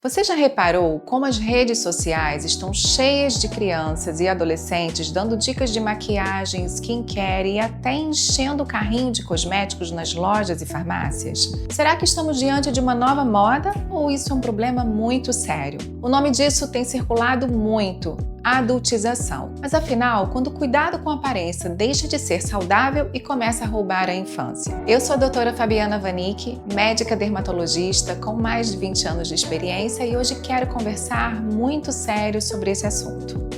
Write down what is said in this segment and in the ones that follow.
Você já reparou como as redes sociais estão cheias de crianças e adolescentes dando dicas de maquiagem, skincare e até enchendo o carrinho de cosméticos nas lojas e farmácias? Será que estamos diante de uma nova moda ou isso é um problema muito sério? O nome disso tem circulado muito: adultização. Mas afinal, quando o cuidado com a aparência deixa de ser saudável e começa a roubar a infância? Eu sou a doutora Fabiana Vanicki, médica dermatologista com mais de 20 anos de experiência e hoje quero conversar muito sério sobre esse assunto.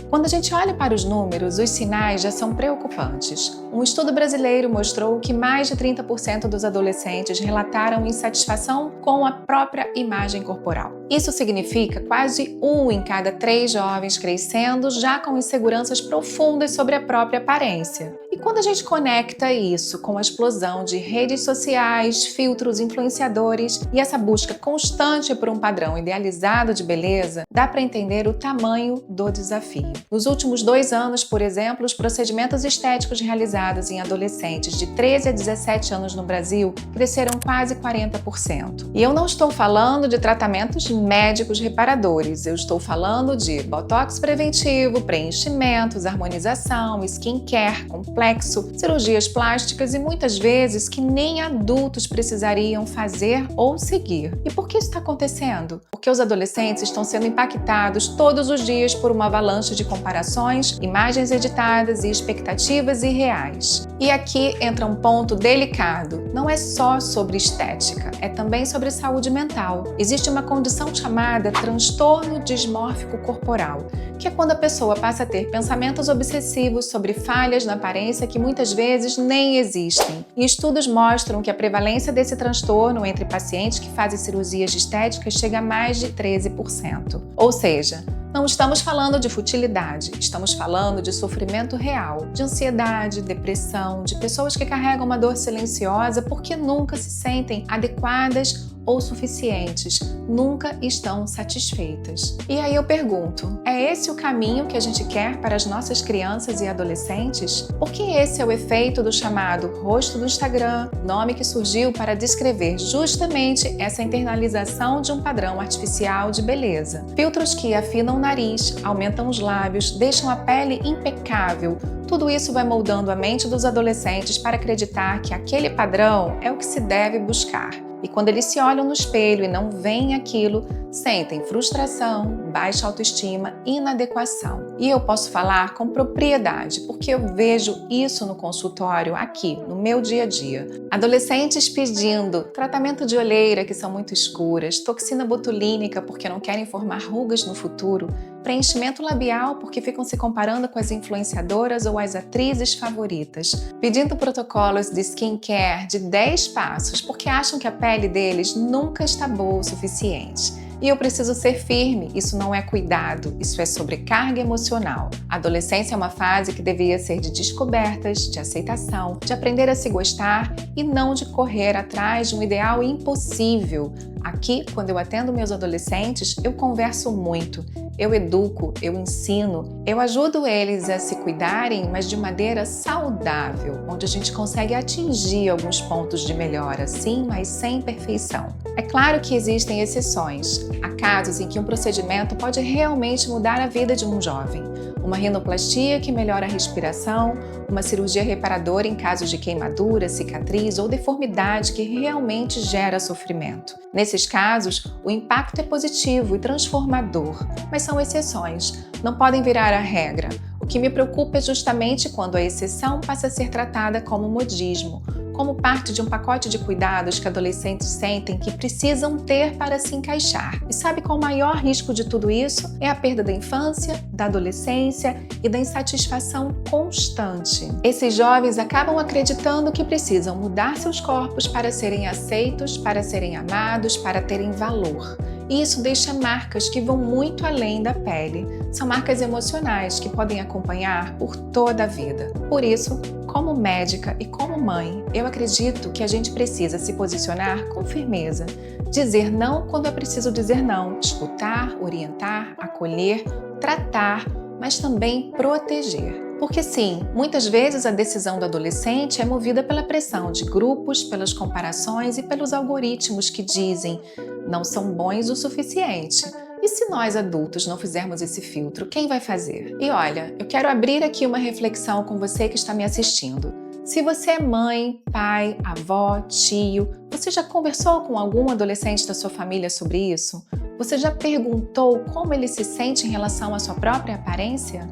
Quando a gente olha para os números, os sinais já são preocupantes. Um estudo brasileiro mostrou que mais de 30% dos adolescentes relataram insatisfação com a própria imagem corporal. Isso significa quase 1 em cada 3 jovens crescendo já com inseguranças profundas sobre a própria aparência. E quando a gente conecta isso com a explosão de redes sociais, filtros influenciadores e essa busca constante por um padrão idealizado de beleza, dá para entender o tamanho do desafio. Nos últimos 2 anos, por exemplo, os procedimentos estéticos realizados em adolescentes de 13 a 17 anos no Brasil cresceram quase 40%. E eu não estou falando de tratamentos médicos reparadores, eu estou falando de botox preventivo, preenchimentos, harmonização, skincare complexo, cirurgias plásticas e muitas vezes que nem adultos precisariam fazer ou seguir. E por que isso está acontecendo? Porque os adolescentes estão sendo impactados todos os dias por uma avalanche de comparações, imagens editadas e expectativas irreais. E aqui entra um ponto delicado. Não é só sobre estética, é também sobre saúde mental. Existe uma condição chamada transtorno dismórfico corporal, que é quando a pessoa passa a ter pensamentos obsessivos sobre falhas na aparência que muitas vezes nem existem. E estudos mostram que a prevalência desse transtorno entre pacientes que fazem cirurgias estéticas chega a mais de 13%. Ou seja, não estamos falando de futilidade, estamos falando de sofrimento real, de ansiedade, depressão, de pessoas que carregam uma dor silenciosa porque nunca se sentem adequadas ou suficientes, nunca estão satisfeitas. E aí eu pergunto, é esse o caminho que a gente quer para as nossas crianças e adolescentes? Porque esse é o efeito do chamado rosto do Instagram, nome que surgiu para descrever justamente essa internalização de um padrão artificial de beleza. Filtros que afinam o nariz, aumentam os lábios, deixam a pele impecável. Tudo isso vai moldando a mente dos adolescentes para acreditar que aquele padrão é o que se deve buscar. E quando eles se olham no espelho e não veem aquilo, sentem frustração, baixa autoestima e inadequação. E eu posso falar com propriedade, porque eu vejo isso no consultório aqui, no meu dia a dia. Adolescentes pedindo tratamento de olheira que são muito escuras, toxina botulínica porque não querem formar rugas no futuro, preenchimento labial porque ficam se comparando com as influenciadoras ou as atrizes favoritas, pedindo protocolos de skincare de 10 passos porque acham que a pele deles nunca está boa o suficiente. E eu preciso ser firme, isso não é cuidado, isso é sobrecarga emocional. A adolescência é uma fase que deveria ser de descobertas, de aceitação, de aprender a se gostar e não de correr atrás de um ideal impossível. Aqui, quando eu atendo meus adolescentes, eu converso muito, eu educo, eu ensino, eu ajudo eles a se cuidarem, mas de maneira saudável, onde a gente consegue atingir alguns pontos de melhora, sim, mas sem perfeição. É claro que existem exceções. Há casos em que um procedimento pode realmente mudar a vida de um jovem. Uma rinoplastia que melhora a respiração, uma cirurgia reparadora em casos de queimadura, cicatriz ou deformidade que realmente gera sofrimento. Nesses casos, o impacto é positivo e transformador, mas são exceções, não podem virar a regra. O que me preocupa é justamente quando a exceção passa a ser tratada como modismo, como parte de um pacote de cuidados que adolescentes sentem que precisam ter para se encaixar. E sabe qual o maior risco de tudo isso? É a perda da infância, da adolescência e da insatisfação constante. Esses jovens acabam acreditando que precisam mudar seus corpos para serem aceitos, para serem amados, para terem valor. E isso deixa marcas que vão muito além da pele. São marcas emocionais que podem acompanhar por toda a vida. Por isso, como médica e como mãe, eu acredito que a gente precisa se posicionar com firmeza. Dizer não quando é preciso dizer não. Escutar, orientar, acolher, tratar, mas também proteger. Porque sim, muitas vezes a decisão do adolescente é movida pela pressão de grupos, pelas comparações e pelos algoritmos que dizem não são bons o suficiente. E se nós adultos não fizermos esse filtro, quem vai fazer? E olha, eu quero abrir aqui uma reflexão com você que está me assistindo. Se você é mãe, pai, avó, tio, você já conversou com algum adolescente da sua família sobre isso? Você já perguntou como ele se sente em relação à sua própria aparência?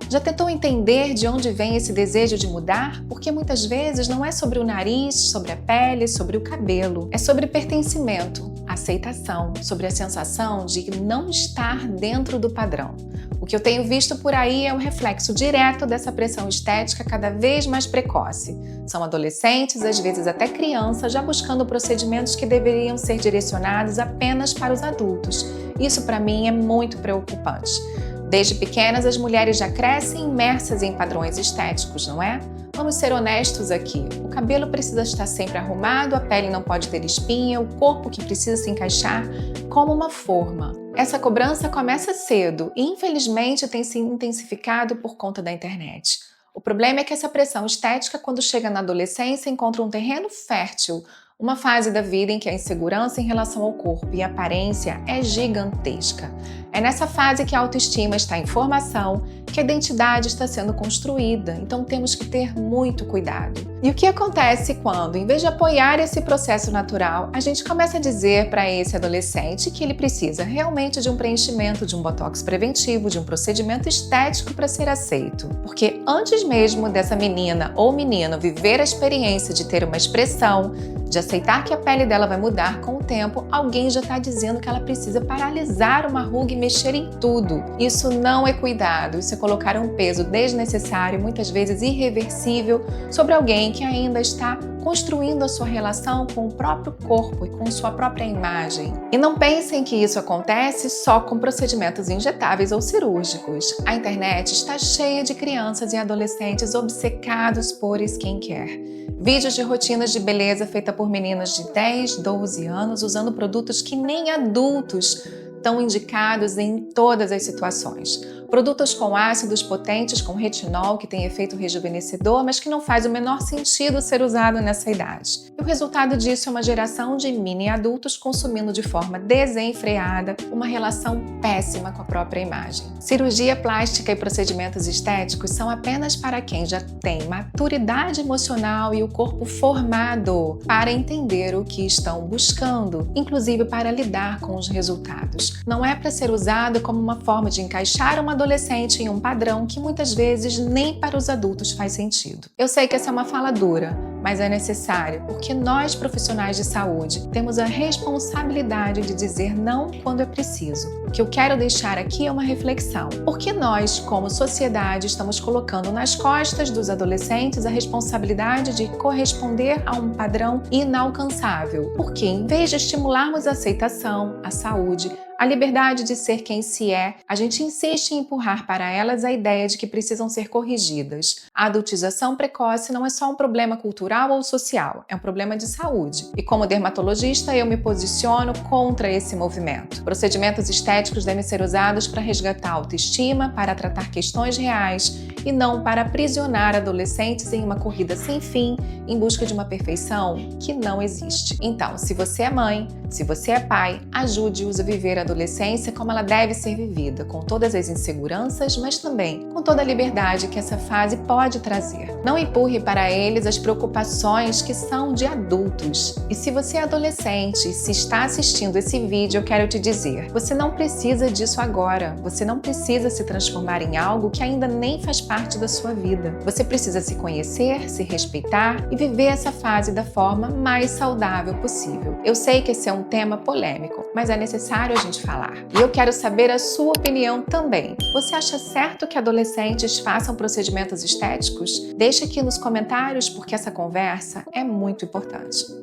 Já tentou entender de onde vem esse desejo de mudar? Porque muitas vezes não é sobre o nariz, sobre a pele, sobre o cabelo. É sobre pertencimento, aceitação, sobre a sensação de não estar dentro do padrão. O que eu tenho visto por aí é o reflexo direto dessa pressão estética cada vez mais precoce. São adolescentes, às vezes até crianças, já buscando procedimentos que deveriam ser direcionados apenas para os adultos. Isso, para mim, é muito preocupante. Desde pequenas, as mulheres já crescem imersas em padrões estéticos, não é? Vamos ser honestos aqui. O cabelo precisa estar sempre arrumado, a pele não pode ter espinha, o corpo que precisa se encaixar como uma forma. Essa cobrança começa cedo e, infelizmente, tem se intensificado por conta da internet. O problema é que essa pressão estética, quando chega na adolescência, encontra um terreno fértil, uma fase da vida em que a insegurança em relação ao corpo e aparência é gigantesca. É nessa fase que a autoestima está em formação, que a identidade está sendo construída, então temos que ter muito cuidado. E o que acontece quando, em vez de apoiar esse processo natural, a gente começa a dizer para esse adolescente que ele precisa realmente de um preenchimento, de um botox preventivo, de um procedimento estético para ser aceito? Porque antes mesmo dessa menina ou menino viver a experiência de ter uma expressão, de aceitar que a pele dela vai mudar com o tempo, alguém já está dizendo que ela precisa paralisar uma ruga e mexer em tudo. Isso não é cuidado, isso é colocar um peso desnecessário, muitas vezes irreversível, sobre alguém que ainda está construindo a sua relação com o próprio corpo e com sua própria imagem. E não pensem que isso acontece só com procedimentos injetáveis ou cirúrgicos. A internet está cheia de crianças e adolescentes obcecados por skincare. Vídeos de rotinas de beleza feitas por meninas de 10, 12 anos usando produtos que nem adultos estão indicados em todas as situações. Produtos com ácidos potentes, com retinol, que tem efeito rejuvenescedor, mas que não faz o menor sentido ser usado nessa idade. E o resultado disso é uma geração de mini-adultos consumindo de forma desenfreada uma relação péssima com a própria imagem. Cirurgia plástica e procedimentos estéticos são apenas para quem já tem maturidade emocional e o corpo formado para entender o que estão buscando, inclusive para lidar com os resultados. Não é para ser usado como uma forma de encaixar uma adolescente em um padrão que muitas vezes nem para os adultos faz sentido. Eu sei que essa é uma fala dura, mas é necessário porque nós, profissionais de saúde, temos a responsabilidade de dizer não quando é preciso. O que eu quero deixar aqui é uma reflexão. Por que nós, como sociedade, estamos colocando nas costas dos adolescentes a responsabilidade de corresponder a um padrão inalcançável? Porque, em vez de estimularmos a aceitação, a saúde, a liberdade de ser quem se é, a gente insiste em empurrar para elas a ideia de que precisam ser corrigidas. A adultização precoce não é só um problema cultural ou social, é um problema de saúde. E como dermatologista, eu me posiciono contra esse movimento. Procedimentos estéticos devem ser usados para resgatar a autoestima, para tratar questões reais e não para aprisionar adolescentes em uma corrida sem fim em busca de uma perfeição que não existe. Então, se você é mãe, se você é pai, ajude-os a viver a adolescência como ela deve ser vivida, com todas as inseguranças, mas também com toda a liberdade que essa fase pode trazer. Não empurre para eles as preocupações que são de adultos. E se você é adolescente e se está assistindo esse vídeo, eu quero te dizer, você não precisa disso agora. Você não precisa se transformar em algo que ainda nem faz parte da sua vida. Você precisa se conhecer, se respeitar e viver essa fase da forma mais saudável possível. Eu sei que esse é um tema polêmico, mas é necessário a gente falar. E eu quero saber a sua opinião também. Você acha certo que adolescentes façam procedimentos estéticos? Deixe aqui nos comentários porque essa conversa é muito importante.